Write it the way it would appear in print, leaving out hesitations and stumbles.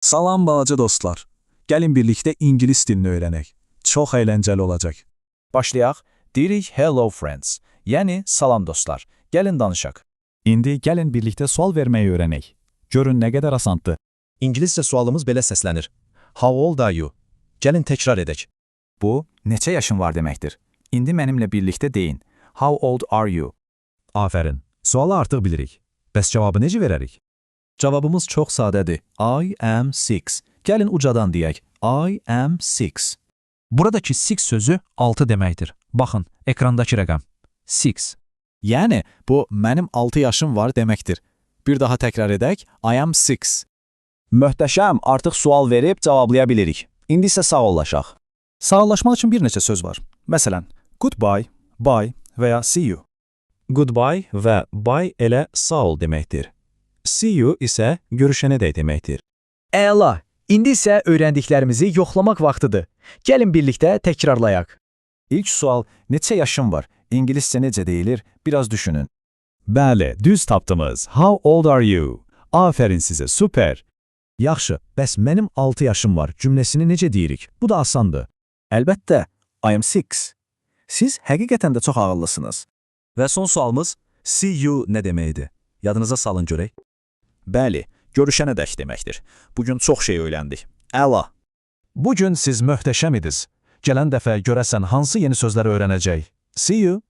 Salam balaca dostlar. Gəlin birlikdə ingilis dilini öyrənək. Çox əyləncəli olacaq. Başlayaq. Deyirik hello friends. Yəni salam dostlar. Gəlin danışaq. İndi gəlin birlikdə sual verməyi öyrənək. Görün nə qədər asandır. İngiliscə sualımız belə səslənir. How old are you? Gəlin təkrar edək. Bu, neçə yaşın var deməkdir. İndi mənimlə birlikdə deyin. How old are you? Afərin. Sualı artıq bilirik. Bəs cavabı necə verərik? Cavabımız çox sadədir. I am 6. Gəlin ucadan deyək. I am 6. Buradakı 6 sözü 6 deməkdir. Baxın, ekrandakı rəqəm. 6. Yəni, bu mənim 6 yaşım var deməkdir. Bir daha təkrar edək. I am 6. Möhtəşəm, artıq sual verib cavablaya bilirik. İndi isə sağollaşaq. Sağollaşmaq üçün bir neçə söz var. Məsələn, goodbye, bye və ya see you. Goodbye və bye elə sağ ol deməkdir. See you isə görüşənədək deməkdir. Əla! İndi isə öyrəndiklərimizi yoxlamaq vaxtıdır. Gəlin birlikdə təkrarlayaq. İlk sual, neçə yaşım var? İngiliscə necə deyilir? Biraz düşünün. Bəli, düz tapdınız. How old are you? Afərin sizə, super. Yaxşı, bəs mənim 6 yaşım var cümləsini necə deyirik? Bu da asandır. Əlbəttə, I am 6. Siz həqiqətən də çox ağıllısınız. Və son sualımız, see you nə deməkdir? Yadınıza salın görək. Bəli, görüşənədək deməkdir. Bugün çox şey öyrəndik. Əla. Bugün siz möhtəşəm idiniz. Gələn dəfə görəsən hansı yeni sözləri öyrənəcək? See you.